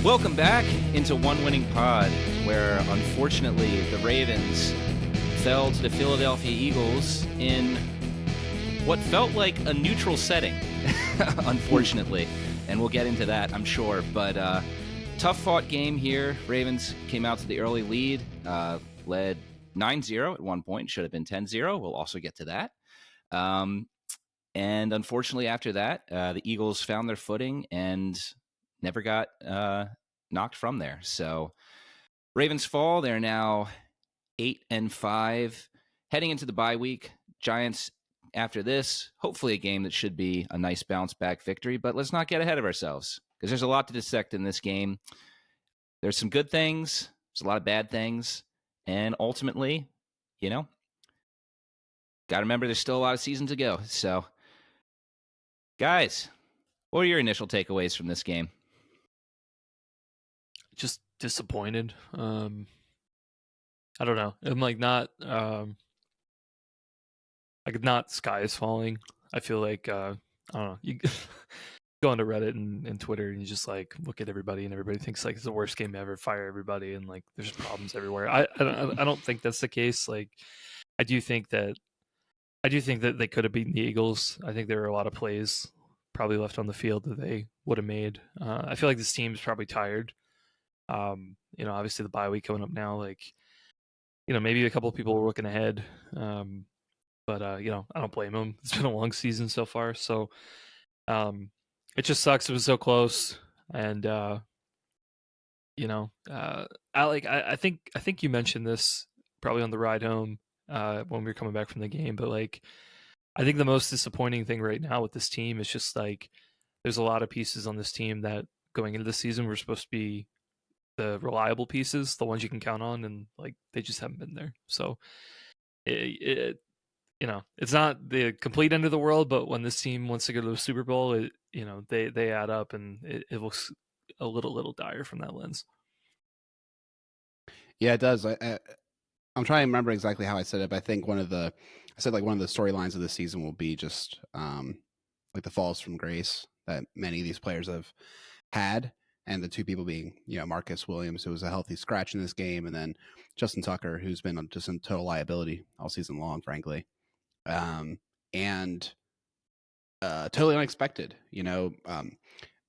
Welcome back into One Winning Pod, where unfortunately the Ravens fell to the Philadelphia Eagles in what felt like a neutral setting, unfortunately. And we'll get into that, I'm sure. But tough-fought game here. Ravens came out to the early lead, led 9-0 at one point. Should have been 10-0. We'll also get to that. And unfortunately, after that, the Eagles found their footing and never got knocked from there. So Ravens fall. They're now 8-5, heading into the bye week. Giants after this, hopefully a game that should be a nice bounce-back victory. But let's not get ahead of ourselves because there's a lot to dissect in this game. There's some good things. There's a lot of bad things. And ultimately, got to remember there's still a lot of season to go. So, guys, what are your initial takeaways from this game? Just disappointed. I don't know. I'm like not sky is falling. I feel like I don't know. You go onto Reddit and Twitter and you just like look at everybody and everybody thinks like it's the worst game ever. Fire everybody and like there's problems everywhere. I don't think that's the case. Like I do think that they could have beaten the Eagles. I think there were a lot of plays probably left on the field that they would have made. I feel like this team is probably tired. Obviously the bye week coming up now, like, maybe a couple of people were looking ahead. But I don't blame them. It's been a long season so far. So, it just sucks. It was so close. And, I think you mentioned this probably on the ride home, when we were coming back from the game, but like, I think the most disappointing thing right now with this team is just like, there's a lot of pieces on this team that going into the season were supposed to be the reliable pieces, the ones you can count on, and like they just haven't been there. So it's not the complete end of the world, but when this team wants to go to the Super Bowl, they add up, and it looks a little dire from that lens. Yeah, it does. I'm trying to remember exactly how I said it, but I think one of the storylines of this season will be just like the falls from grace that many of these players have had. And the two people being, Marcus Williams, who was a healthy scratch in this game, and then Justin Tucker, who's been just a total liability all season long, frankly. And totally unexpected.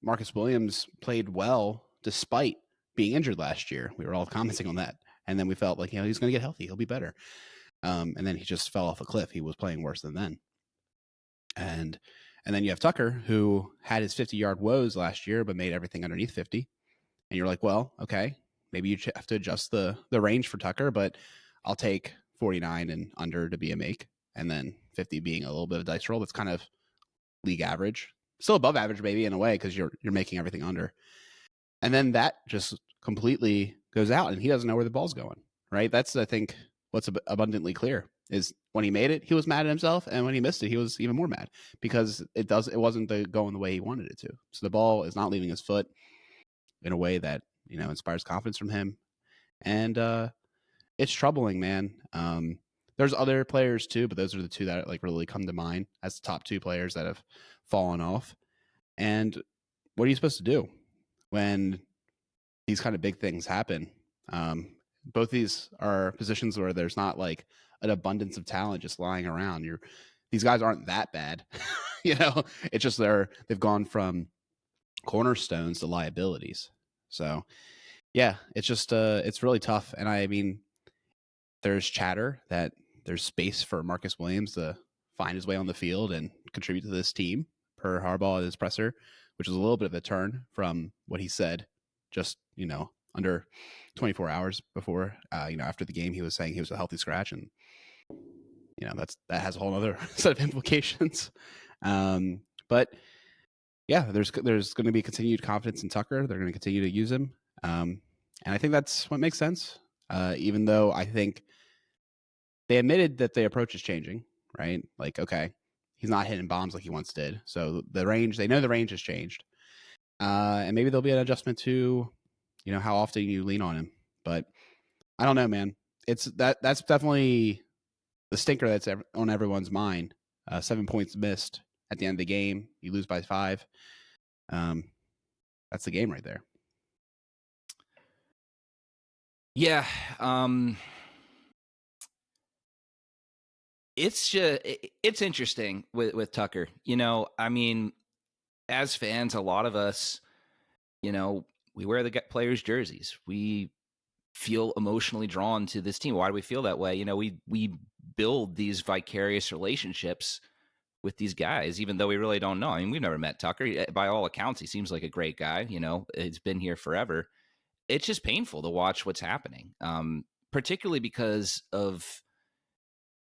Marcus Williams played well despite being injured last year. We were all commenting on that. And then we felt like, he's going to get healthy. He'll be better. And then he just fell off a cliff. He was playing worse than then. And then you have Tucker, who had his 50-yard woes last year, but made everything underneath 50. And you're like, well, okay, maybe you have to adjust the range for Tucker, but I'll take 49 and under to be a make, and then 50 being a little bit of a dice roll. That's kind of league average, still above average maybe in a way because you're making everything under. And then that just completely goes out, and he doesn't know where the ball's going. Right? That's, I think, what's abundantly clear is when he made it, he was mad at himself, and when he missed it, he was even more mad because it wasn't going the way he wanted it to. So the ball is not leaving his foot in a way that inspires confidence from him, and it's troubling, man. There's other players too, but those are the two that like really come to mind as the top two players that have fallen off. And what are you supposed to do when these kind of big things happen? Both these are positions where there's not like an abundance of talent just lying around. These guys aren't that bad. It's just they've gone from cornerstones to liabilities. So yeah, it's just it's really tough. And I mean, there's chatter that there's space for Marcus Williams to find his way on the field and contribute to this team per Harbaugh at his presser, which is a little bit of a turn from what he said just, under 24 hours before, after the game. He was saying he was a healthy scratch, and that has a whole other set of implications. But yeah, there's going to be continued confidence in Tucker. They're going to continue to use him. And I think that's what makes sense. Even though I think they admitted that the approach is changing, right? Like, okay, he's not hitting bombs like he once did. So they know the range has changed. And maybe there'll be an adjustment to, how often you lean on him. But I don't know, man. That's definitely the stinker that's on everyone's mind. 7 points missed at the end of the game. You lose by 5. That's the game right there. Yeah. It's interesting with Tucker. I mean, as fans, a lot of us, we wear the players' jerseys. We feel emotionally drawn to this team. Why do we feel that way? We build these vicarious relationships with these guys, even though we really don't know. I mean, we've never met Tucker. By all accounts, he seems like a great guy. He's been here forever. It's just painful to watch what's happening, particularly because of.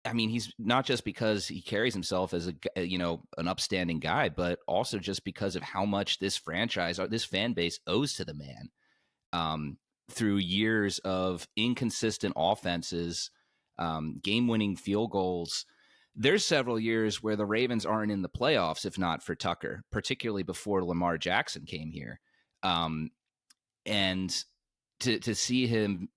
I mean, he's not just because he carries himself as an upstanding guy, but also just because of how much this franchise or this fan base owes to the man. Through years of inconsistent offenses, game-winning field goals. There's several years where the Ravens aren't in the playoffs, if not for Tucker, particularly before Lamar Jackson came here. And to see him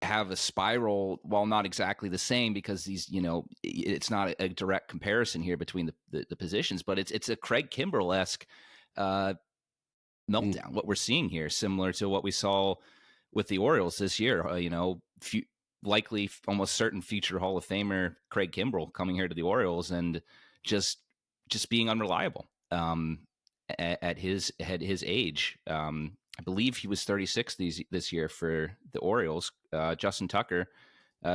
have a spiral, while not exactly the same, because it's not a direct comparison here between the positions, but it's a Craig Kimbrell-esque meltdown. What we're seeing here, similar to what we saw with the Orioles this year. Likely, almost certain future Hall of Famer Craig Kimbrell coming here to the Orioles and just being unreliable at his age. I believe he was 36 this year for the Orioles. Justin Tucker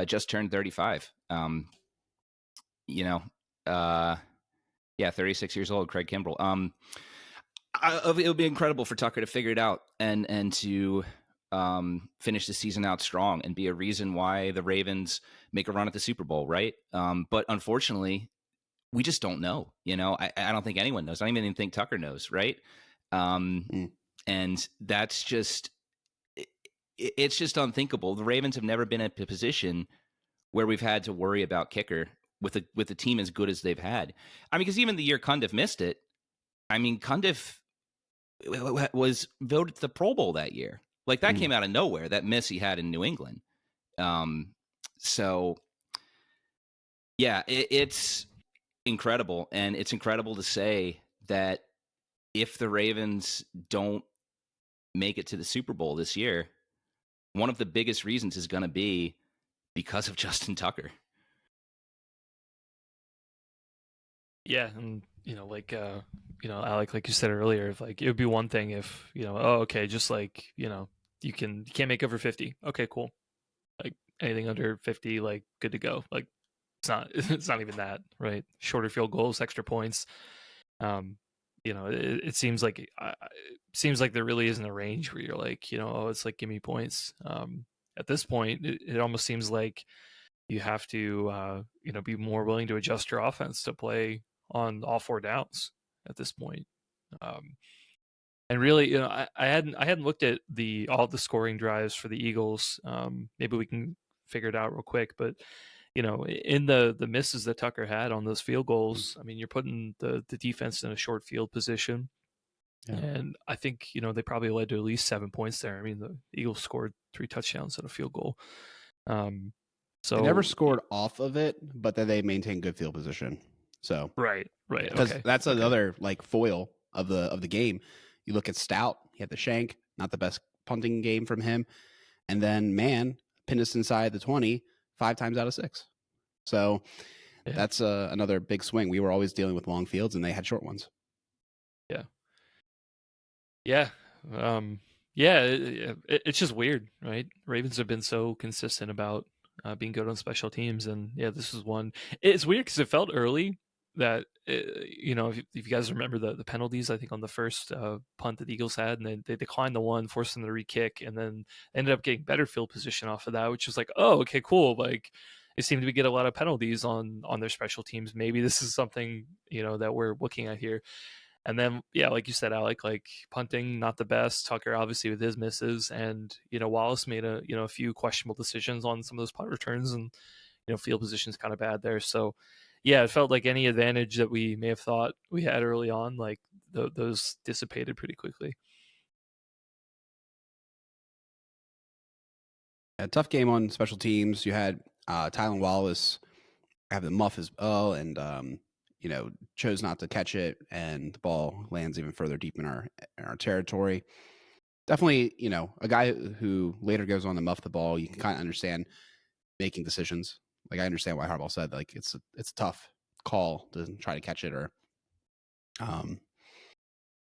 just turned 35. 36 years old, Craig Kimbrell. It would be incredible for Tucker to figure it out and to finish the season out strong and be a reason why the Ravens make a run at the Super Bowl, right? But unfortunately, we just don't know. I don't think anyone knows. I don't even think Tucker knows, right? And that's just it's just unthinkable. The Ravens have never been in a position where we've had to worry about kicker with a team as good as they've had. I mean, because even the year Cundiff missed it, I mean, Cundiff was voted to the Pro Bowl that year. Like, that came out of nowhere, that miss he had in New England. So, yeah, it's incredible. And it's incredible to say that if the Ravens don't make it to the Super Bowl this year, one of the biggest reasons is going to be because of Justin Tucker. Yeah, and Alec, like you said earlier, if it would be one thing if just you can't make over 50. Okay, cool. Like anything under 50, like good to go. Like it's not even that, right? Shorter field goals, extra points. It seems like there really isn't a range where you're like, it's like give me points. At this point, it almost seems like you have to be more willing to adjust your offense to play on all four downs at this point. And really, I hadn't looked at all the scoring drives for the Eagles. Maybe we can figure it out real quick, but in the misses that Tucker had on those field goals, I mean, you're putting the defense in a short field position. Yeah. And I think, they probably led to at least 7 points there. I mean, the Eagles scored 3 touchdowns and a field goal. So they never scored off of it, but then they maintained good field position. So right, because that's another foil of the game. You look at Stout; he had the shank, not the best punting game from him, and then pinned us inside the 20 5 times out of 6. So that's another big swing. We were always dealing with long fields, and they had short ones. Yeah. It's just weird, right? Ravens have been so consistent about being good on special teams, and this is one. It's weird because it felt early that if you guys remember the penalties, I think on the first punt that the Eagles had, and they declined the one, forced them to re-kick, and then ended up getting better field position off of that, which was like, oh, okay, cool. Like, they seem to get a lot of penalties on their special teams. Maybe this is something that we're looking at here. And then, like you said, Alec, like punting, not the best. Tucker, obviously, with his misses, and Wallace made a few questionable decisions on some of those punt returns, and field position's kind of bad there. So, it felt like any advantage that we may have thought we had early on, like those dissipated pretty quickly. A tough game on special teams. You had Tylan Wallace have the muff as well, and chose not to catch it, and the ball lands even further deep in our territory. definitely, a guy who later goes on to muff the ball. You can kind of understand making decisions. Like I understand why Harbaugh said like it's a tough call to try to catch it or,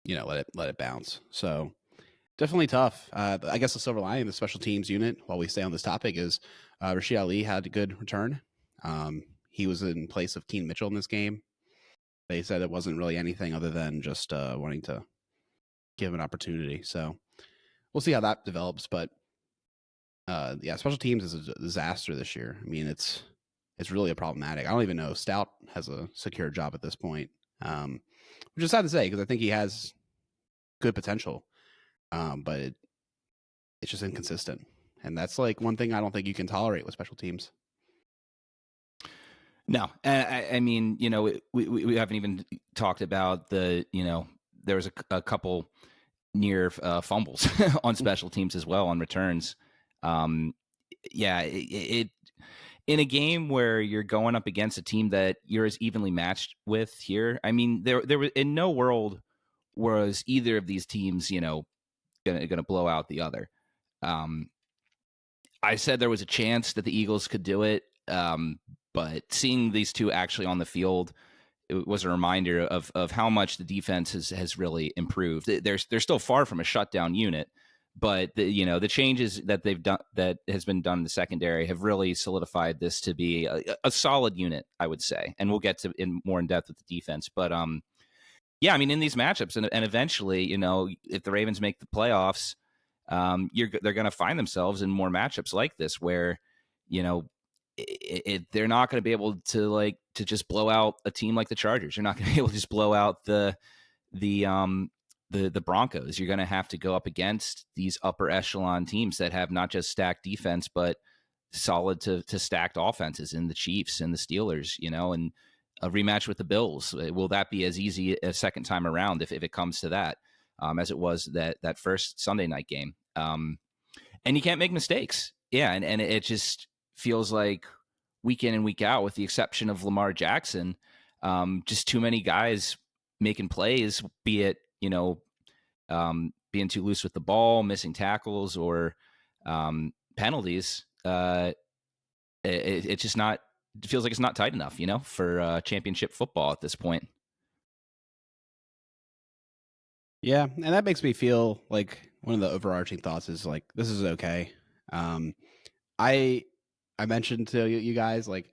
let it bounce. So definitely tough. I guess the silver lining of the special teams unit, while we stay on this topic, is Rashid Ali had a good return. He was in place of Keen Mitchell in this game. They said it wasn't really anything other than just wanting to give an opportunity. So we'll see how that develops. But special teams is a disaster this year. I mean, it's really a problematic. I don't even know Stout has a secure job at this point, which is sad to say because I think he has good potential, but it's just inconsistent, and that's like one thing I don't think you can tolerate with special teams. No, I mean, we haven't even talked about there was a couple near fumbles on special teams as well on returns. It in a game where you're going up against a team that you're as evenly matched with here. I mean, there was in no world was either of these teams, gonna blow out the other. I said there was a chance that the Eagles could do it, but seeing these two actually on the field, it was a reminder of how much the defense has really improved. They're still far from a shutdown unit, but the changes that they've done that has been done in the secondary have really solidified this to be a solid unit, I would say. And we'll get to more in depth with the defense, but yeah, I mean, in these matchups, and eventually, if the Ravens make the playoffs, they're going to find themselves in more matchups like this, where they're not going to be able to just blow out a team like the Chargers. You're not going to be able to just blow out the Broncos. You're going to have to go up against these upper echelon teams that have not just stacked defense, but solid to stacked offenses in the Chiefs and the Steelers, and a rematch with the Bills. Will that be as easy a second time around if it comes to that, as it was that first Sunday night game? And you can't make mistakes. Yeah, and it just feels like week in and week out, with the exception of Lamar Jackson, just too many guys making plays, be it, being too loose with the ball, missing tackles, or penalties. It's just not, it feels like it's not tight enough, for championship football at this point. Yeah, and that makes me feel like one of the overarching thoughts is like, this is okay. I mentioned to you guys, like,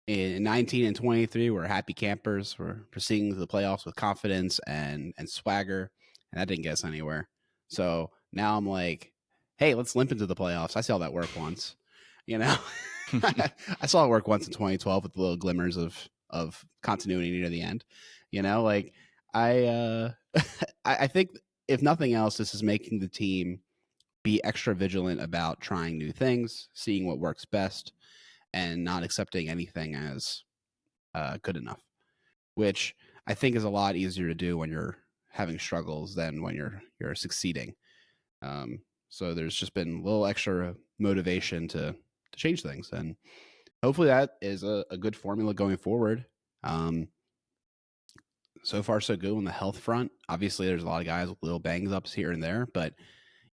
in 19 and 23, we're happy campers. We're proceeding to the playoffs with confidence and swagger, and that didn't get us anywhere. So now I'm like, hey, let's limp into the playoffs. I saw that work once, I saw it work once in 2012 with the little glimmers of continuity near the end. Like I think if nothing else, this is making the team be extra vigilant about trying new things, seeing what works best, and not accepting anything as good enough, which I think is a lot easier to do when you're having struggles than when you're succeeding. So there's just been a little extra motivation to change things, and hopefully that is a good formula going forward. So far, so good on the health front. Obviously, there's a lot of guys with little bangs ups here and there, but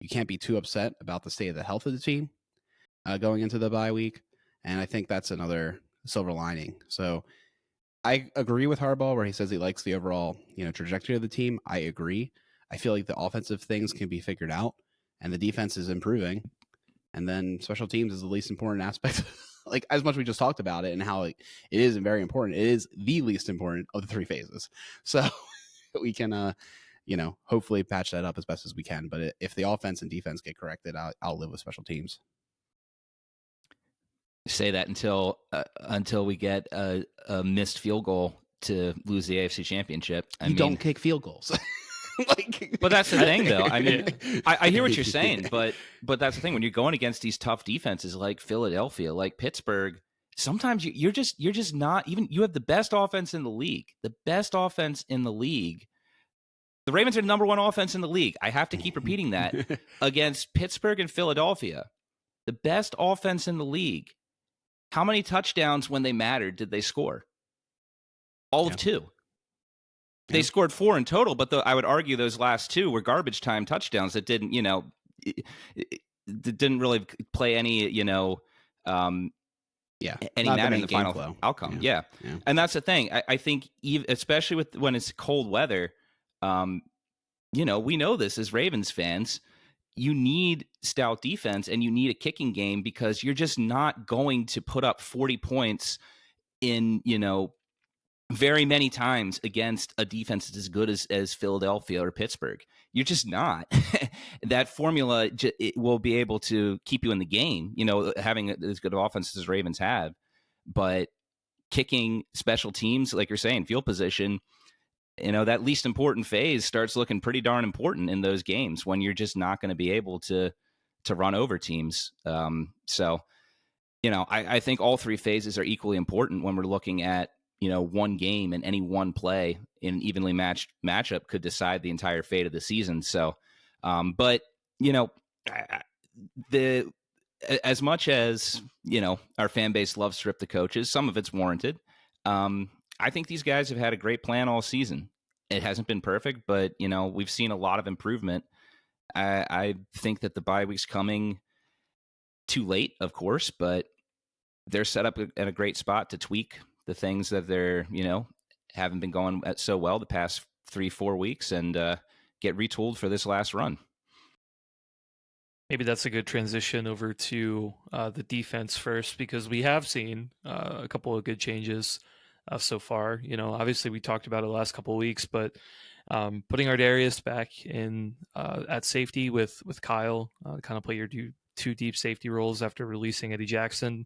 you can't be too upset about the state of the health of the team going into the bye week. And I think that's another silver lining. So I agree with Harbaugh where he says he likes the overall, trajectory of the team. I agree. I feel like the offensive things can be figured out and the defense is improving. And then special teams is the least important aspect. Like, as much as we just talked about it and how it is very important, it is the least important of the three phases. So we can, hopefully patch that up as best as we can. But if the offense and defense get corrected, I'll live with special teams. Say that until we get a missed field goal to lose the AFC Championship. I mean, don't kick field goals. But that's the thing, though. I mean, I hear what you're saying, but that's the thing. When you're going against these tough defenses like Philadelphia, like Pittsburgh, sometimes you're just not even. You have the best offense in the league. The best offense in the league. The Ravens are the number one offense in the league. I have to keep repeating that. Against Pittsburgh and Philadelphia, the best offense in the league. How many touchdowns when they mattered did they score? All of two. They Yeah. scored 4 in total, but I would argue those last 2 were garbage time touchdowns that didn't, didn't really play any, Yeah. any Not the matter in main the game final flow. outcome. Yeah. And that's the thing. I think, especially when it's cold weather, we know this as Ravens fans. You need stout defense and you need a kicking game because you're just not going to put up 40 points in, very many times against a defense that's as good as Philadelphia or Pittsburgh. You're just not. That formula it will be able to keep you in the game, having as good of offense as Ravens have. But kicking, special teams, like you're saying, field position, that least important phase starts looking pretty darn important in those games when you're just not going to be able to run over teams. So, I think all 3 phases are equally important when we're looking at, one game, and any one play in an evenly matched matchup could decide the entire fate of the season. So, but the as much as our fan base loves to rip the coaches, some of it's warranted. I think these guys have had a great plan all season. It hasn't been perfect, but we've seen a lot of improvement. I think that the bye week's coming too late, of course, but they're set up at a great spot to tweak the things that they're haven't been going so well the past 3-4 weeks and get retooled for this last run. Maybe that's a good transition over to the defense first, because we have seen a couple of good changes so far. Obviously we talked about it the last couple of weeks, but putting Ardarius back in at safety with Kyle, kind of play your 2 deep safety roles after releasing Eddie Jackson,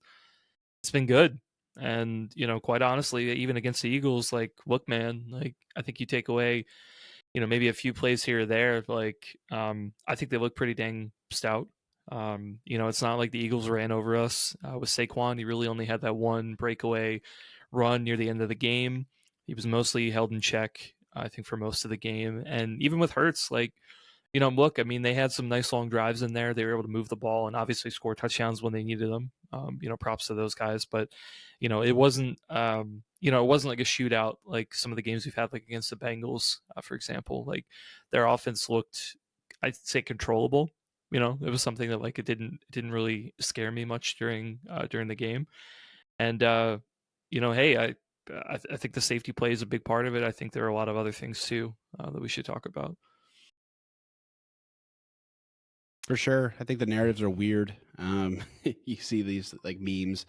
it's been good. And quite honestly, even against the Eagles, like, look, man, like, I think you take away maybe a few plays here or there, like, I think they look pretty dang stout. It's not like the Eagles ran over us with Saquon. He really only had that one breakaway run near the end of the game. He was mostly held in check, I think, for most of the game. And even with Hurts, like, look, I mean, they had some nice long drives in there. They were able to move the ball and obviously score touchdowns when they needed them. Props to those guys. But, it wasn't, it wasn't like a shootout like some of the games we've had, like against the Bengals, for example. Like, their offense looked, I'd say, controllable. It was something that, like, it didn't really scare me much during the game. And hey, I think the safety play is a big part of it. I think there are a lot of other things too that we should talk about. For sure. I think the narratives are weird. You see these like memes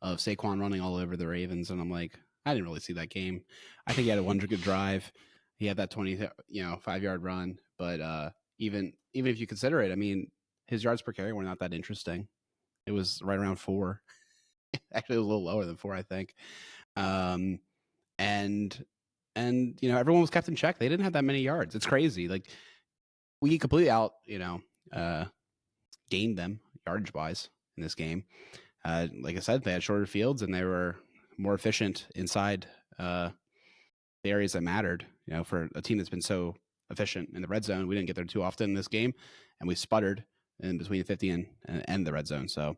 of Saquon running all over the Ravens, and I'm like, I didn't really see that game. I think he had a one good drive. He had that 5-yard run, but even if you consider it, I mean, his yards per carry were not that interesting. It was right around 4. Actually, it was a little lower than 4, I think. And everyone was kept in check. They didn't have that many yards. It's crazy. Like, we completely gained them yardage wise in this game. Like I said, they had shorter fields and they were more efficient inside the areas that mattered. For a team that's been so efficient in the red zone, we didn't get there too often in this game, and we sputtered in between the 50 and the red zone. So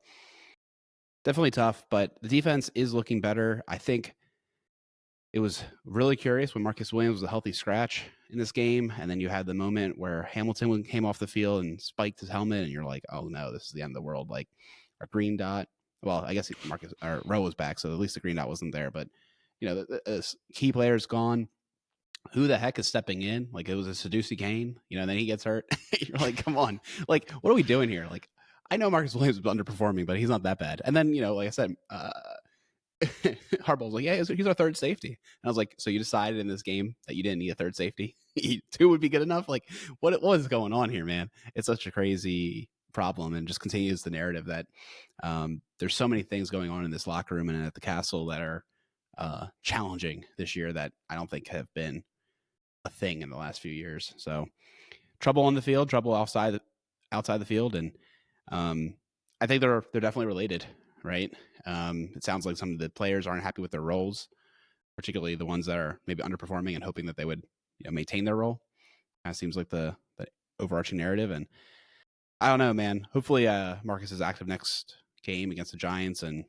definitely tough, but the defense is looking better. I think it was really curious when Marcus Williams was a healthy scratch in this game, and then you had the moment where Hamilton came off the field and spiked his helmet, and you're like, oh no, this is the end of the world. Like, our green dot, well, I guess Rowe was back, so at least the green dot wasn't there, but the key player's gone. Who the heck is stepping in? Like, it was a Sadducee Kane, and then he gets hurt. You're like, come on. Like, what are we doing here? Like, I know Marcus Williams is underperforming, but he's not that bad. And then, like I said, Harbaugh was like, yeah, he's our third safety. And I was like, so you decided in this game that you didn't need a third safety? 2 would be good enough? Like, what is going on here, man? It's such a crazy problem, and just continues the narrative that there's so many things going on in this locker room and at the castle that are challenging this year that I don't think have been a thing in the last few years. So trouble on the field, trouble outside the field, and I think they're definitely related, right? It sounds like some of the players aren't happy with their roles, particularly the ones that are maybe underperforming and hoping that they would maintain their role. That seems like the overarching narrative. And I don't know, man. Hopefully Marcus is active next game against the Giants, and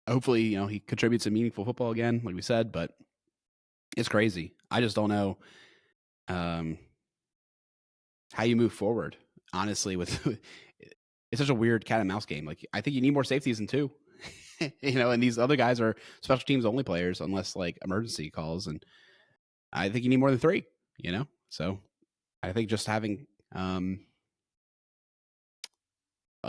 hopefully he contributes to meaningful football again, like we said. But It's crazy. I just don't know how you move forward. Honestly, with it's such a weird cat and mouse game. Like, I think you need more safeties than 2. And these other guys are special teams only players unless like emergency calls, and I think you need more than 3. So I think just having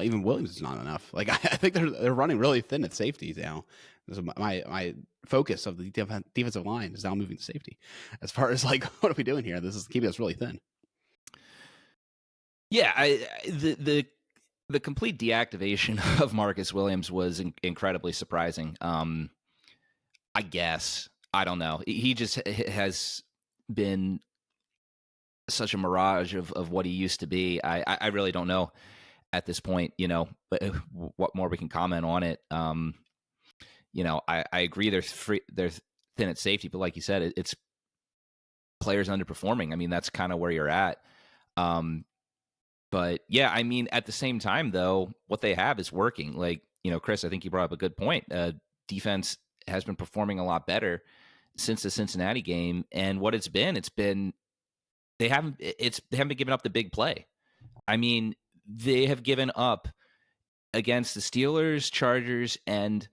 even Williams is not enough. Like, I think they're running really thin at safety now. So my focus of the defensive line is now moving to safety. As far as like, what are we doing here? This is keeping us really thin. Yeah, the complete deactivation of Marcus Williams was incredibly surprising. I guess, I don't know. He just has been such a mirage of what he used to be. I really don't know at this point, what more we can comment on it. I agree they're thin at safety, but like you said, it's players underperforming. I mean, that's kind of where you're at. But yeah, I mean, at the same time, though, what they have is working. Like, Chris, I think you brought up a good point. Defense has been performing a lot better since the Cincinnati game, and what it's been they haven't been giving up the big play. I mean, they have given up against the Steelers, Chargers, and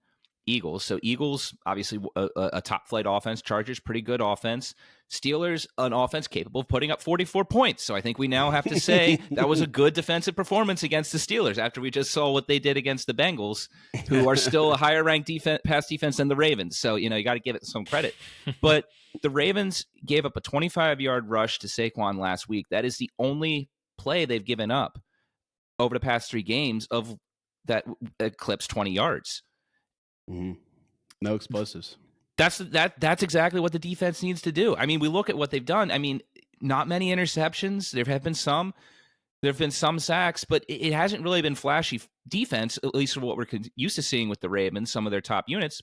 Eagles. So Eagles, obviously a top flight offense. Chargers, pretty good offense. Steelers, an offense capable of putting up 44 points. So I think we now have to say that was a good defensive performance against the Steelers after we just saw what they did against the Bengals, who are still a higher ranked pass defense than the Ravens. So, you got to give it some credit. But the Ravens gave up a 25-yard rush to Saquon last week. That is the only play they've given up over the past 3 games of that eclipse 20 yards. Mm-hmm. No explosives. That's exactly what the defense needs to do. I mean, we look at what they've done. I mean, not many interceptions. There have been some. There have been some sacks, but it hasn't really been flashy defense, at least for what we're used to seeing with the Ravens, some of their top units.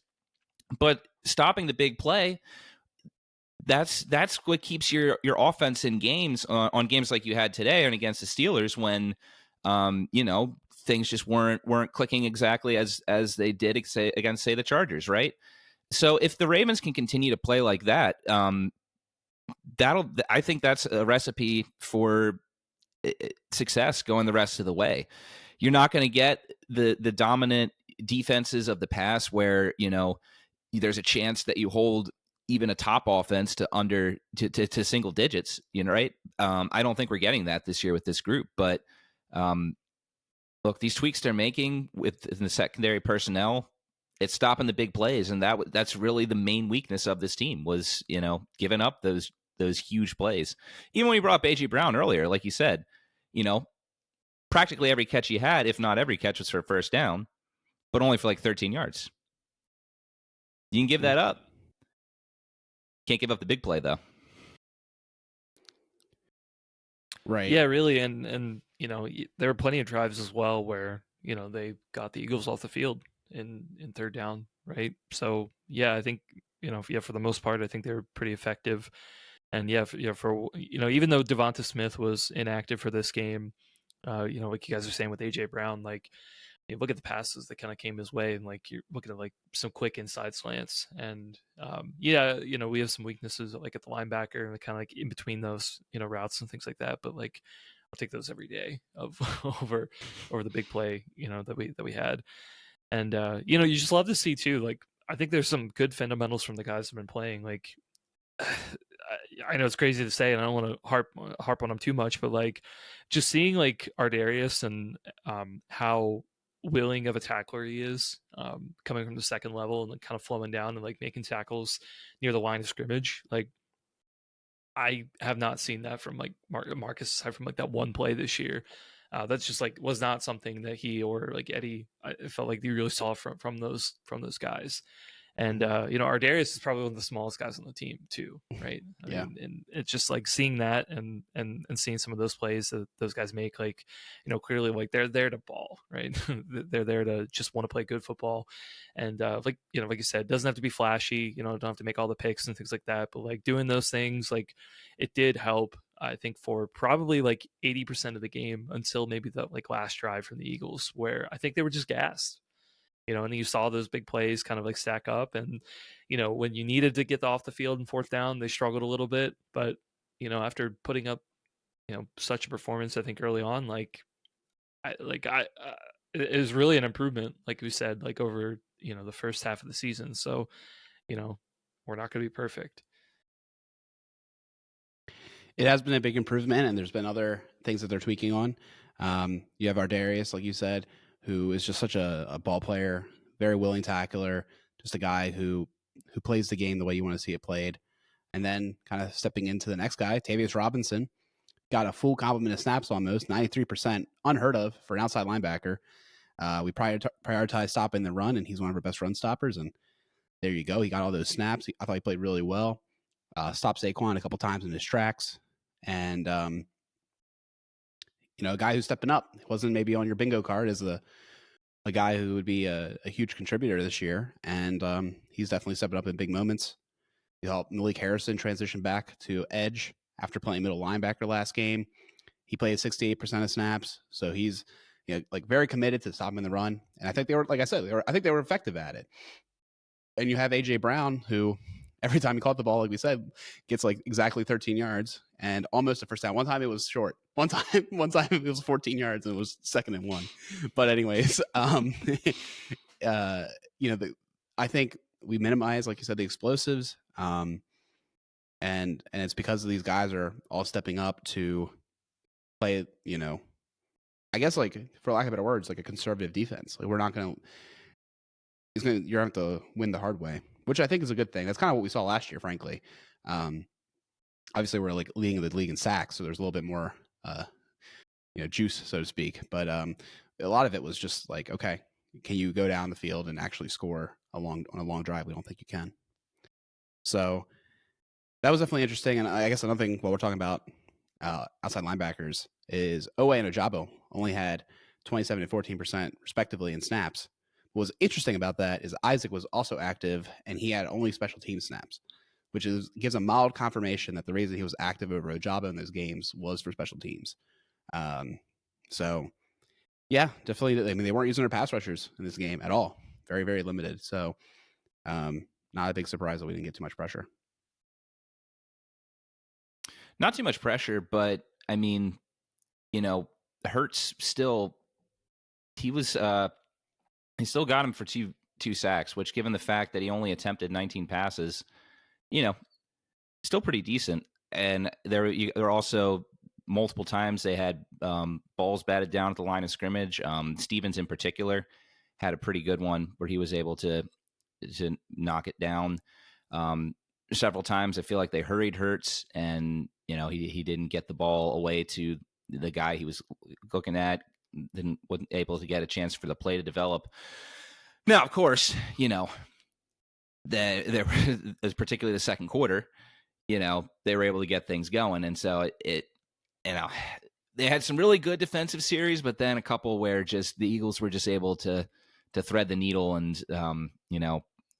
But stopping the big play, that's what keeps your offense in games, on games like you had today and against the Steelers when things just weren't clicking exactly as they did against the Chargers, right? So if the Ravens can continue to play like that, I think that's a recipe for success going the rest of the way. You're not going to get the dominant defenses of the past where there's a chance that you hold even a top offense to single digits, right? I don't think we're getting that this year with this group, but look, these tweaks they're making with the secondary personnel, it's stopping the big plays, and that's really the main weakness of this team was giving up those huge plays. Even when you brought up AJ Brown earlier, like you said, practically every catch he had, if not every catch, was for a first down, but only for like 13 yards. You can give that up. Can't give up the big play though. Right. Yeah, really, and there were plenty of drives as well where they got the Eagles off the field in third down, right? So yeah, I think for the most part, I think they were pretty effective. And for even though Devonta Smith was inactive for this game, like you guys are saying with AJ Brown, like you look at the passes that kind of came his way, and like you're looking at like some quick inside slants, and we have some weaknesses like at the linebacker and kind of like in between those routes and things like that. But like I'll take those every day of over the big play that we had, and you just love to see too. Like I think there's some good fundamentals from the guys who've been playing. Like I know it's crazy to say, and I don't want to harp on him too much, but like just seeing like Ardarius and how willing of a tackler he is, coming from the second level and like kind of flowing down and like making tackles near the line of scrimmage. Like I have not seen that from like Marcus aside from like that one play this year. That's just like was not something that he or like Eddie I felt like you really saw from those guys. And Ardarius is probably one of the smallest guys on the team too, right? I mean, and it's just like seeing that and seeing some of those plays that those guys make, like clearly like they're there to ball, right? They're there to just want to play good football, and like you said, it doesn't have to be flashy, don't have to make all the picks and things like that, but like doing those things, like it did help. I think for probably like 80% of the game until maybe the like last drive from the Eagles, where I think they were just gassed. And you saw those big plays kind of like stack up. And, when you needed to get off the field in fourth down, they struggled a little bit. But, after putting up, such a performance, I think early on, it is really an improvement, like we said, like over, the first half of the season. So, we're not going to be perfect. It has been a big improvement, and there's been other things that they're tweaking on. You have Ardarius, like you said, who is just such a ball player, very willing tackler, just a guy who plays the game the way you want to see it played. And then kind of stepping into the next guy, Tavius Robinson, got a full complement of snaps almost, 93%, unheard of for an outside linebacker. We prioritized stopping the run, and he's one of our best run stoppers. And there you go. He got all those snaps. I thought he played really well. Stopped Saquon a couple times in his tracks. And, a guy who's stepping up. It wasn't maybe on your bingo card as a guy who would be a huge contributor this year. And he's definitely stepping up in big moments. He helped Malik Harrison transition back to edge after playing middle linebacker last game. He played 68% of snaps. So he's very committed to stopping the run. And I think they were, like I said, I think they were effective at it. And you have A.J. Brown, who every time he caught the ball, like we said, gets like exactly 13 yards and almost a first down. One time it was short. One time it was 14 yards and it was 2nd and 1. But anyways, I think we minimize, like you said, the explosives. And it's because these guys are all stepping up to play, I guess, like, for lack of better words, like a conservative defense. Like, we're not going to, you're going to have to win the hard way, which I think is a good thing. That's kind of what we saw last year, frankly. Obviously, we're like leading the league in sacks, so there's a little bit more, juice, so to speak. But a lot of it was just like, okay, can you go down the field and actually score on a long drive? We don't think you can. So that was definitely interesting. And I guess another thing while we're talking about outside linebackers is Owe and Ojabo only had 27 and 14% respectively in snaps. What was interesting about that is Isaac was also active and he had only special team snaps, which gives a mild confirmation that the reason he was active over Ojabo in those games was for special teams. So yeah, definitely. I mean, they weren't using their pass rushers in this game at all. Very, very limited. So not a big surprise that we didn't get too much pressure. Not too much pressure, but I mean, Hurts still, he still got him for two sacks, which, given the fact that he only attempted 19 passes, still pretty decent. And there are also multiple times they had balls batted down at the line of scrimmage. Stevens in particular had a pretty good one where he was able to knock it down. Several times I feel like they hurried Hurts and, he didn't get the ball away to the guy he was looking at, wasn't able to get a chance for the play to develop. Now, of course, there was particularly the second quarter, they were able to get things going. And so they had some really good defensive series, but then a couple where just the Eagles were just able to thread the needle and,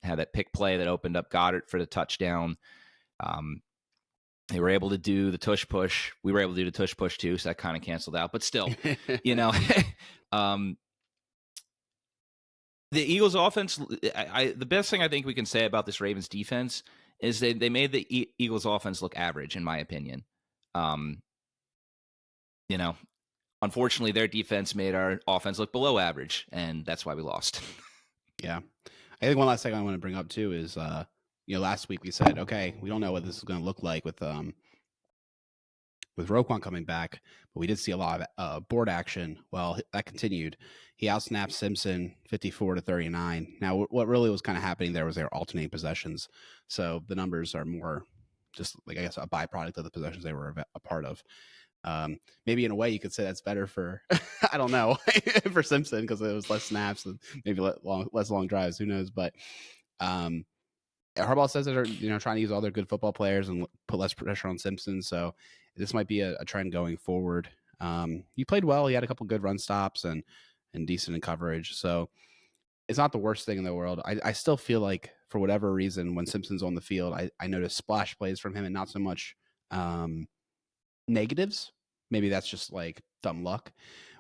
had that pick play that opened up Goddard for the touchdown. They were able to do the tush push. We were able to do the tush push too, so that kind of canceled out. But still, the Eagles offense, the best thing I think we can say about this Ravens defense is they made the Eagles offense look average, in my opinion. Unfortunately, their defense made our offense look below average, and that's why we lost. Yeah. I think one last thing I want to bring up too is, last week we said, okay, we don't know what this is going to look like with Roquan coming back, but we did see a lot of board action. Well, that continued. He outsnapped Simpson 54-39. Now, what really was kind of happening there was they were alternating possessions. So the numbers are more just like, I guess, a byproduct of the possessions they were a part of. Maybe in a way you could say that's better for, I don't know, for Simpson because it was less snaps and maybe less long drives. Who knows? But Harbaugh says they're trying to use all their good football players and put less pressure on Simpson. So this might be a trend going forward. He played well. He had a couple good run stops and decent in coverage. So it's not the worst thing in the world. I still feel like for whatever reason, when Simpson's on the field, I notice splash plays from him and not so much negatives. Maybe that's just like dumb luck.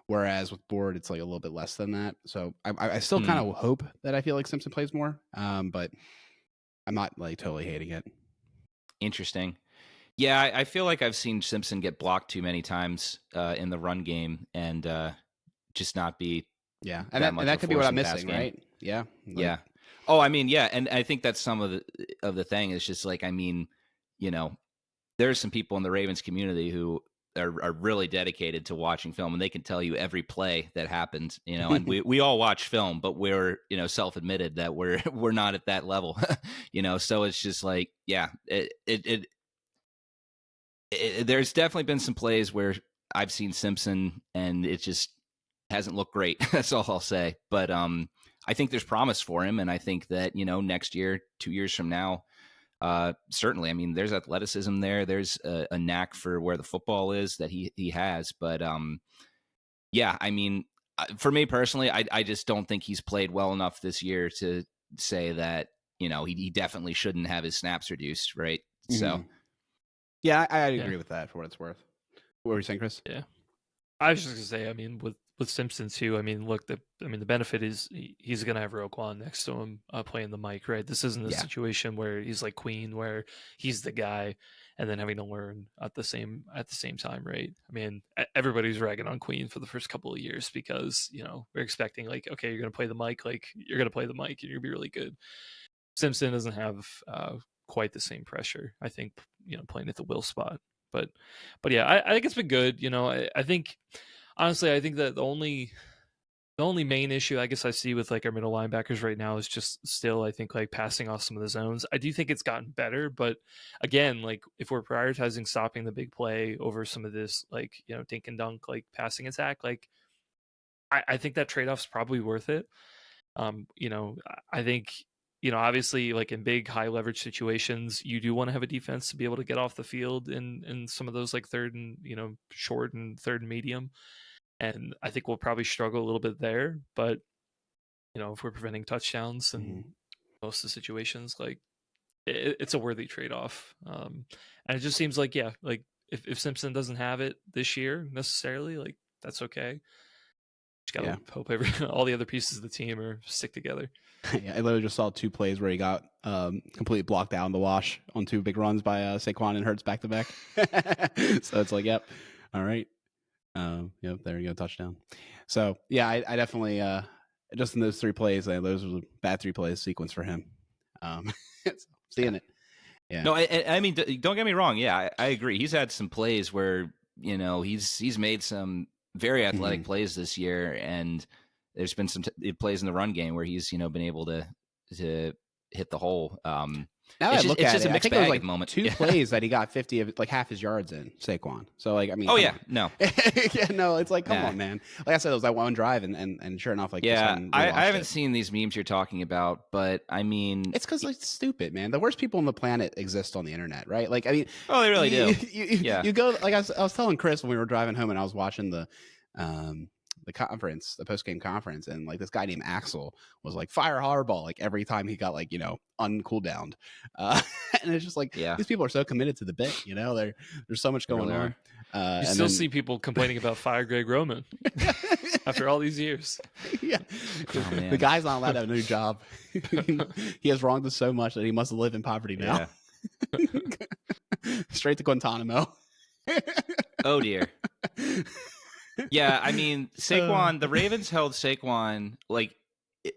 Whereas with Board, it's like a little bit less than that. So I still kind of hope that I feel like Simpson plays more, but I'm not like totally hating it. Interesting. Yeah, I feel like I've seen Simpson get blocked too many times in the run game and just not be and that could be what I'm missing, right? Yeah. Yeah. Oh, I mean, yeah, and I think that's some of the thing. It's just like, I mean, there's some people in the Ravens community who are really dedicated to watching film, and they can tell you every play that happens, and we all watch film, but we're, self-admitted that we're not at that level, so it's just like, yeah, there's definitely been some plays where I've seen Simpson and it just hasn't looked great. That's all I'll say. But I think there's promise for him, and I think that, next year, 2 years from now, certainly, I mean, there's athleticism there. There's a knack for where the football is that he has. But yeah, I mean, for me personally, I just don't think he's played well enough this year to say that, he definitely shouldn't have his snaps reduced, right? Mm-hmm. So, yeah, I'd agree with that for what it's worth. What were you saying, Chris? Yeah, I was just gonna say, I mean, with Simpson too, I mean, look, the benefit is he's gonna have Roquan next to him playing the mic, right? This isn't a situation where he's like Queen, where he's the guy and then having to learn at the same time, right? I mean, everybody's ragging on Queen for the first couple of years because we're expecting like, okay, you're gonna play the mic, like you're gonna play the mic and you're gonna be really good. Simpson doesn't have quite the same pressure, I think, playing at the will spot. But yeah, I think it's been good. I think, honestly, I think that the only main issue I guess I see with like our middle linebackers right now is just still, I think, like passing off some of the zones. I do think it's gotten better, but again, like if we're prioritizing stopping the big play over some of this, like, dink and dunk, like passing attack, like I think that trade-off's probably worth it. I think, obviously, like in big high leverage situations, you do want to have a defense to be able to get off the field in some of those like third and, short and third and medium. And I think we'll probably struggle a little bit there. But, if we're preventing touchdowns and most of the situations, like it's a worthy trade-off. And it just seems like, yeah, like if Simpson doesn't have it this year necessarily, like that's okay. Just gotta hope all the other pieces of the team are stick together. Yeah, I literally just saw 2 plays where he got completely blocked out in the wash on 2 big runs by Saquon and Hurts back to back. So it's like, yep, all right, yep, there you go, touchdown. So yeah, I definitely just in those 3 plays, those were bad 3 plays sequence for him. Seeing it, yeah. No, I mean, don't get me wrong. Yeah, I agree. He's had some plays where he's made some very athletic plays this year, and there's been some plays in the run game where he's been able to hit the hole. Now I look at it, I think it was like moment. 2 plays that he got 50 of, like half his yards in, Saquon. So like, I mean, no, yeah, no, it's like, come on, man. Like I said, it was that one drive, and sure enough, like, I haven't seen these memes you're talking about, but I mean, it's because it's stupid, man. The worst people on the planet exist on the internet, right? Like, I mean, they really do. You go, like I was telling Chris when we were driving home, and I was watching the conference, the post-game conference, and like this guy named Axel was like fire Harbaugh like every time he got like uncooled down, and it's just like these people are so committed to the bit, there's so much going on. You still see people complaining about fire Greg Roman after all these years. Yeah, the guy's not allowed to have a new job. He has wronged us so much that he must live in poverty now. Straight to Guantanamo. Oh dear. Yeah, I mean, Saquon, the Ravens held Saquon like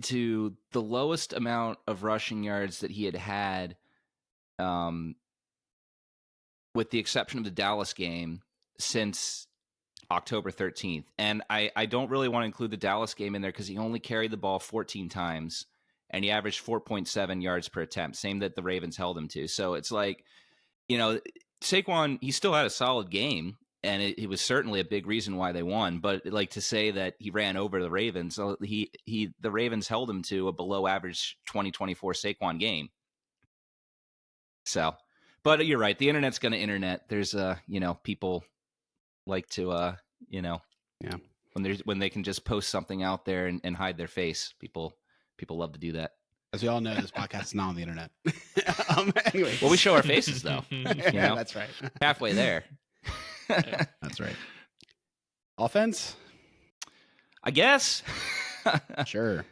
to the lowest amount of rushing yards that he had, with the exception of the Dallas game, since October 13th. And I don't really want to include the Dallas game in there because he only carried the ball 14 times and he averaged 4.7 yards per attempt, same that the Ravens held him to. So it's like, Saquon, he still had a solid game. And it was certainly a big reason why they won. But like to say that he ran over the Ravens, so the Ravens held him to a below average 2024 Saquon game. So, but you're right. The internet's going to internet. There's people like to when they can just post something out there and hide their face. People love to do that. As we all know, this podcast is not on the internet. Anyway, well, we show our faces though. That's right. Halfway there. That's right. Offense. I guess. Sure.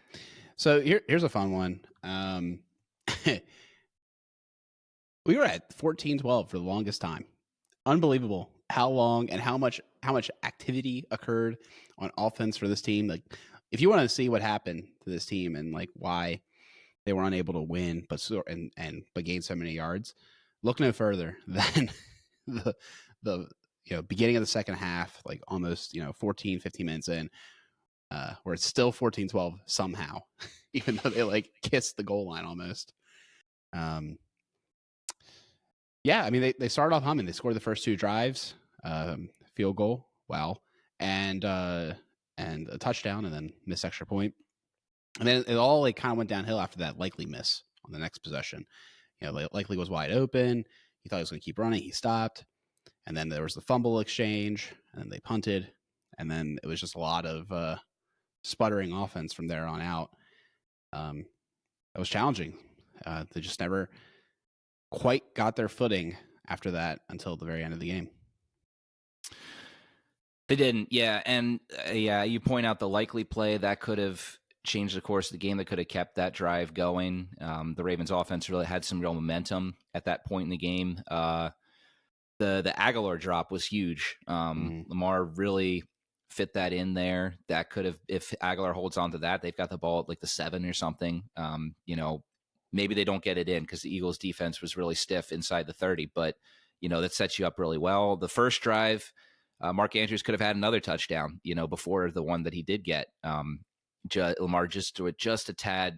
So here's a fun one. We were at 14-12 for the longest time. Unbelievable how long and how much activity occurred on offense for this team. Like, if you want to see what happened to this team and like why they were unable to win, but gain so many yards, look no further than the beginning of the second half, like almost 14, 15 minutes in, where it's still 14-12 somehow, even though they like kissed the goal line almost. Yeah, I mean they started off humming. They scored the first 2 drives, field goal, wow, and a touchdown, and then missed extra point. And then it all like kind of went downhill after that likely miss on the next possession. Likely was wide open. He thought he was going to keep running. He stopped, and then there was the fumble exchange, and then they punted, and then it was just a lot of sputtering offense from there on out. It was challenging. They just never quite got their footing after that until the very end of the game. They didn't, yeah. And you point out the likely play that could have changed the course of the game, that could have kept that drive going. The Ravens offense really had some real momentum at that point in the game. The Aguilar drop was huge. Lamar really fit that in there. That could have, if Aguilar holds on to that, they've got the ball at like the 7 or something. Maybe they don't get it in because the Eagles defense was really stiff inside the 30, but that sets you up really well. The first drive, Mark Andrews could have had another touchdown, before the one that he did get. Lamar just threw it just a tad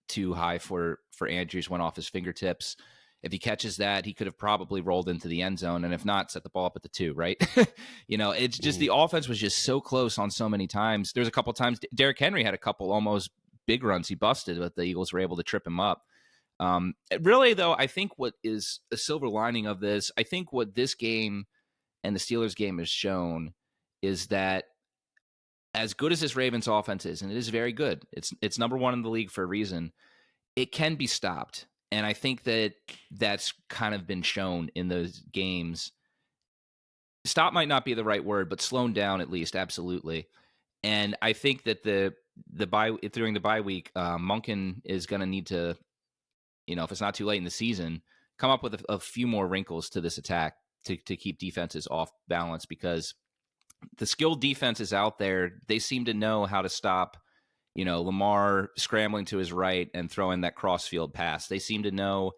too high for Andrews, went off his fingertips. If he catches that, he could have probably rolled into the end zone, and if not, set the ball up at the 2, right? It's just the offense was just so close on so many times. There's a couple times Derrick Henry had a couple almost big runs he busted, but the Eagles were able to trip him up. Really, though, I think what is a silver lining of this, I think what this game and the Steelers game has shown is that as good as this Ravens offense is, and it is very good, it's number 1 in the league for a reason, it can be stopped. And I think that that's kind of been shown in those games. Stop might not be the right word, but slowed down at least, absolutely. And I think that during the bye week, Monken is going to need to, if it's not too late in the season, come up with a few more wrinkles to this attack to keep defenses off balance, because the skilled defenses out there, they seem to know how to stop Lamar scrambling to his right and throwing that crossfield pass. They seem to know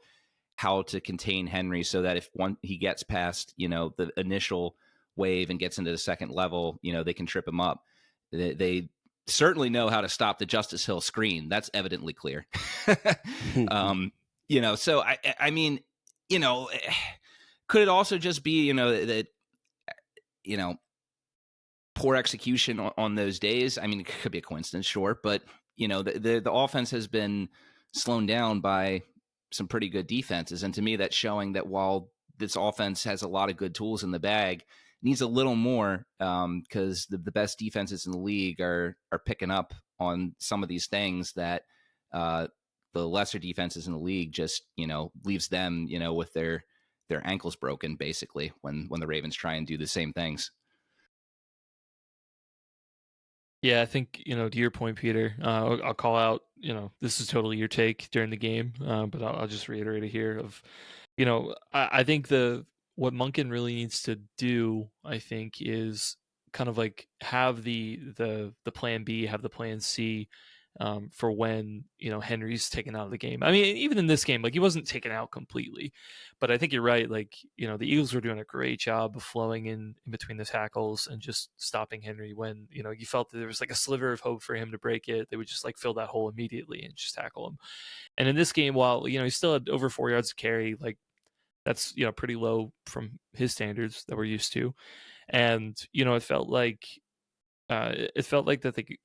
how to contain Henry so that if he gets past, the initial wave and gets into the second level, they can trip him up. They certainly know how to stop the Justice Hill screen. That's evidently clear. So I mean, could it also just be, that, poor execution on those days? I mean, it could be a coincidence, sure, but the offense has been slowed down by some pretty good defenses, and to me, that's showing that while this offense has a lot of good tools in the bag, it needs a little more, because the best defenses in the league are picking up on some of these things that the lesser defenses in the league just leaves them with their ankles broken, basically, when the Ravens try and do the same things. Yeah, I think, to your point, Peter, I'll call out, this is totally your take during the game, but I'll just reiterate it here of, I think what Monken really needs to do, I think, is kind of like have the plan B, have the plan C, for when, Henry's taken out of the game. I mean, even in this game, like, he wasn't taken out completely, but I think you're right. Like, the Eagles were doing a great job of flowing in between the tackles and just stopping Henry when, you felt that there was like a sliver of hope for him to break it. They would just like fill that hole immediately and just tackle him. And in this game, while, he still had over 4 yards to carry, like, that's, pretty low from his standards that we're used to. And, it felt like that they,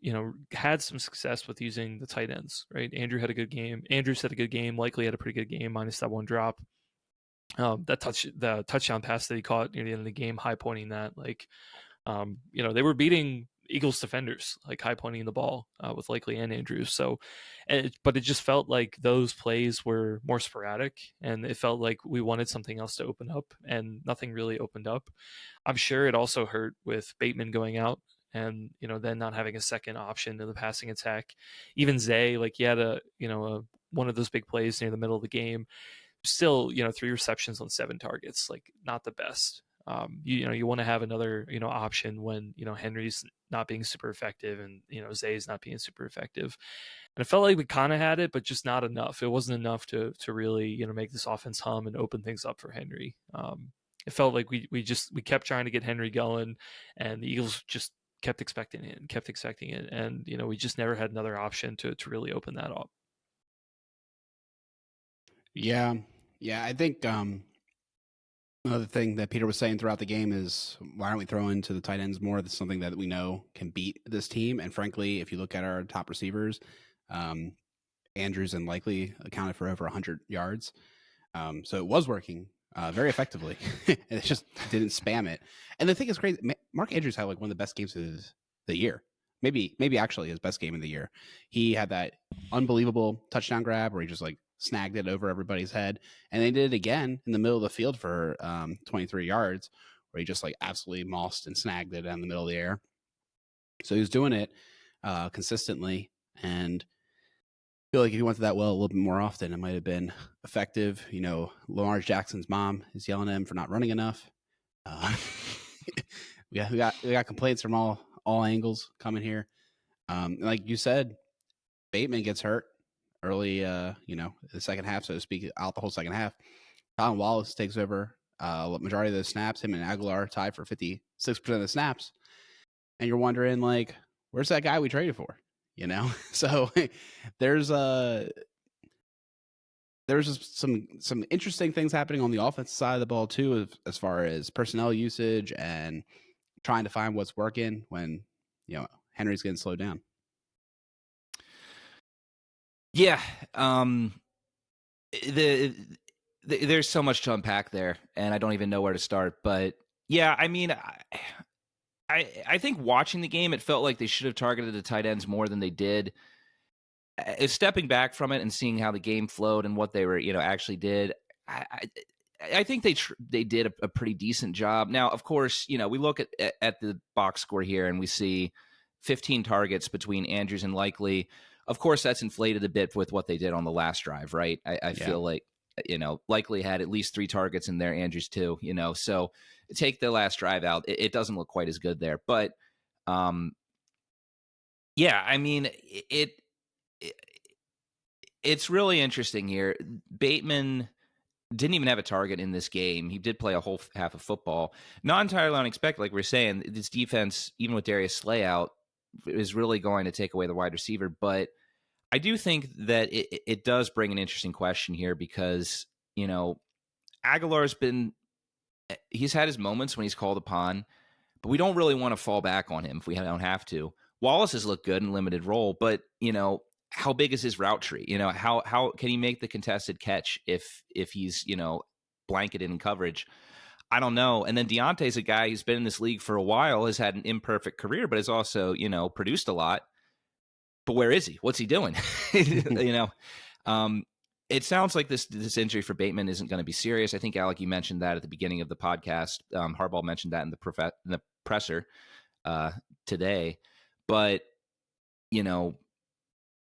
had some success with using the tight ends, right? Andrews had a good game. Likely had a pretty good game, minus that one drop. The touchdown pass that he caught near the end of the game, high pointing that, like, they were beating Eagles defenders, like high pointing the ball with Likely and Andrews. So, but it just felt like those plays were more sporadic, and it felt like we wanted something else to open up, and nothing really opened up. I'm sure it also hurt with Bateman going out and then not having a second option in the passing attack. Even Zay, like he had one of those big plays near the middle of the game. Still, 3 receptions on 7 targets, like not the best. You want to have another option when Henry's not being super effective and Zay's not being super effective. And it felt like we kind of had it, but just not enough. It wasn't enough to really make this offense hum and open things up for Henry. It felt like we kept trying to get Henry going, and the Eagles just kept expecting it, and we just never had another option to really open that up. Yeah, I think another thing that Peter was saying throughout the game is, why aren't we throwing to the tight ends more? That's something that we know can beat this team. And frankly, if you look at our top receivers, Andrews and Likely accounted for over 100 yards. So it was working very effectively. It just didn't spam it. And the thing is crazy. Mark Andrews had like one of the best games of the year. Maybe actually his best game of the year. He had that unbelievable touchdown grab where he just like snagged it over everybody's head. And they did it again in the middle of the field for 23 yards, where he just like absolutely mossed and snagged it in the middle of the air. So he was doing it consistently. And I feel like if he went to that well a little bit more often, it might have been effective. Lamar Jackson's mom is yelling at him for not running enough. We got complaints from all angles coming here. Like you said, Bateman gets hurt early, the second half, so to speak, out the whole second half. Colin Wallace takes over majority of the snaps. Him and Aguilar tied for 56% of the snaps. And you're wondering, like, where's that guy we traded for? So there's just some interesting things happening on the offensive side of the ball too, as far as personnel usage and trying to find what's working when Henry's getting slowed down. Yeah, there's so much to unpack there, and I don't even know where to start. But yeah, I mean, I think watching the game, it felt like they should have targeted the tight ends more than they did. Stepping back from it and seeing how the game flowed and what they were, actually did, I think they did a pretty decent job. Now, of course, we look at the box score here and we see 15 targets between Andrews and Likely. Of course, that's inflated a bit with what they did on the last drive, right? I feel like, Likely had at least 3 targets in there, Andrews too, so take the last drive out. It doesn't look quite as good there. But, yeah, I mean, it's really interesting here. Bateman didn't even have a target in this game. He did play a whole half of football. Not entirely unexpected, like we're saying. This defense, even with Darius Slay out, is really going to take away the wide receiver. But I do think that it does bring an interesting question here because, Aguilar's he's had his moments when he's called upon, but we don't really want to fall back on him if we don't have to. Wallace has looked good in limited role, but, how big is his route tree? How can he make the contested catch if he's, blanketed in coverage? I don't know. And then Deontay's a guy who's been in this league for a while, has had an imperfect career, but has also, produced a lot. But where is he? What's he doing? It sounds like this injury for Bateman isn't going to be serious. I think, Alec, you mentioned that at the beginning of the podcast. Harbaugh mentioned that in the presser today. But,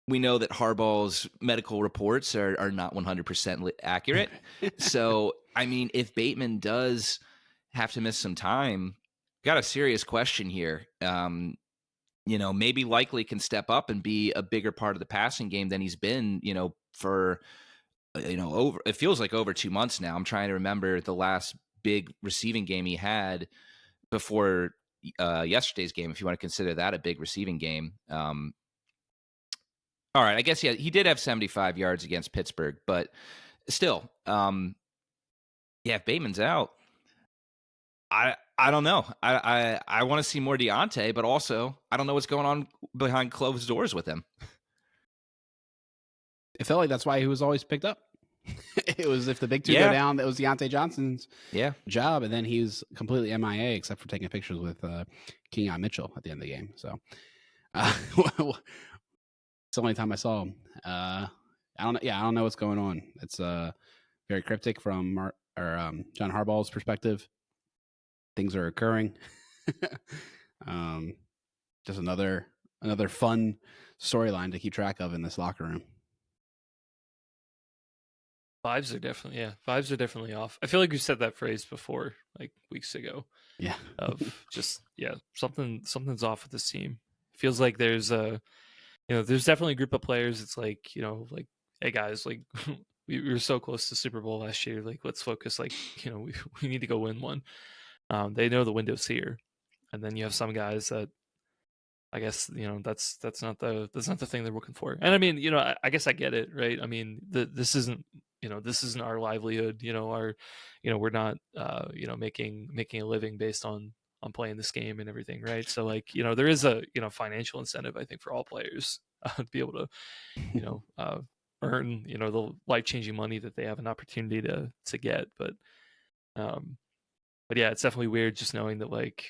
we know that Harbaugh's medical reports are not 100% accurate. So, I mean, if Bateman does have to miss some time, got a serious question here. Maybe Likely can step up and be a bigger part of the passing game than he's been, for, it feels like over 2 months now. I'm trying to remember the last big receiving game he had before yesterday's game, if you want to consider that a big receiving game. All right, I guess, yeah, he did have 75 yards against Pittsburgh, but still, if Bateman's out, I don't know. I want to see more Deontay, but also I don't know what's going on behind closed doors with him. It felt like that's why he was always picked up. It was, if the big two go down, that was Deontay Johnson's job, and then he was completely MIA except for taking pictures with Kenyon Mitchell at the end of the game. So it's the only time I saw him. I don't know what's going on. It's very cryptic from John Harbaugh's perspective. Things are occurring. just another fun storyline to keep track of in this locker room. Vibes are definitely off. I feel like we said that phrase before, like weeks ago. Yeah. Of just something's off with this team. Feels like there's there's definitely a group of players. It's like, like, hey guys, like we were so close to Super Bowl last year. Like, let's focus. Like, we need to go win one. They know the window's here, and then you have some guys that I guess that's not the thing they're looking for. And I mean, I guess I get it, right? I mean, this isn't our livelihood. We're not making a living based on playing this game and everything, right? So like there is a financial incentive, I think, for all players to be able to earn the life-changing money that they have an opportunity to get. But yeah, it's definitely weird just knowing that, like,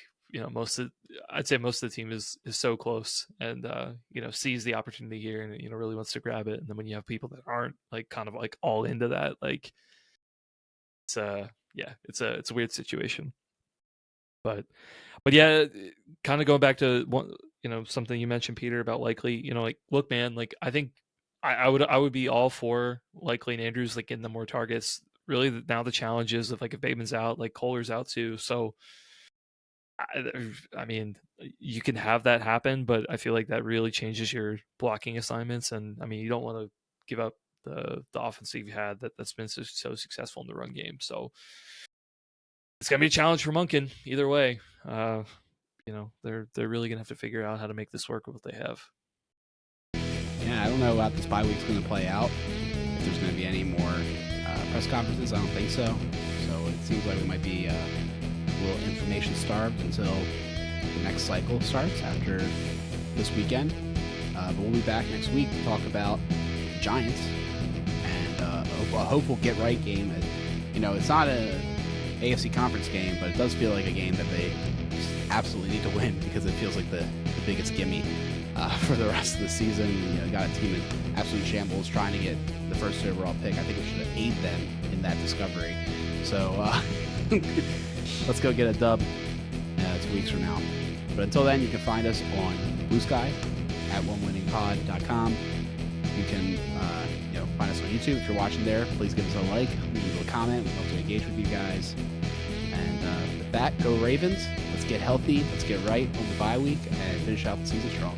I'd say most of the team is so close and sees the opportunity here and really wants to grab it. And then when you have people that aren't, like, kind of like all into that, like, it's a weird situation. But yeah, kind of going back to one, something you mentioned, Peter, about Likely. Like, look, man, like, I think I would be all for Likely and Andrews, like, getting them more targets. Really, now the challenge is, if Bateman's out, like, Kohler's out too, so I mean, you can have that happen, but I feel like that really changes your blocking assignments. And I mean, you don't want to give up the offense you've had that's been so successful in the run game. So it's gonna be a challenge for Monken either way. They're really gonna have to figure out how to make this work with what they have. Yeah, I don't know how this bye week's going to play out. If there's going to be any more press conferences, I don't think so. So it seems like we might be a little information starved until the next cycle starts after this weekend. But we'll be back next week to talk about the Giants and a hopeful get-right game. It's not a AFC conference game, but it does feel like a game that they just absolutely need to win because it feels like the biggest gimme for the rest of the season. Got a team in absolute shambles trying to get the first overall pick. I think we should have aided them in that discovery. So let's go get a dub 2 weeks from now. But until then, you can find us on Blue Sky at onewinningpod.com. You can find us on YouTube. If you're watching there, please give us a like, leave a comment. We'd love to engage with you guys. And with that, go Ravens. Let's get healthy. Let's get right on the bye week and finish out the season strong.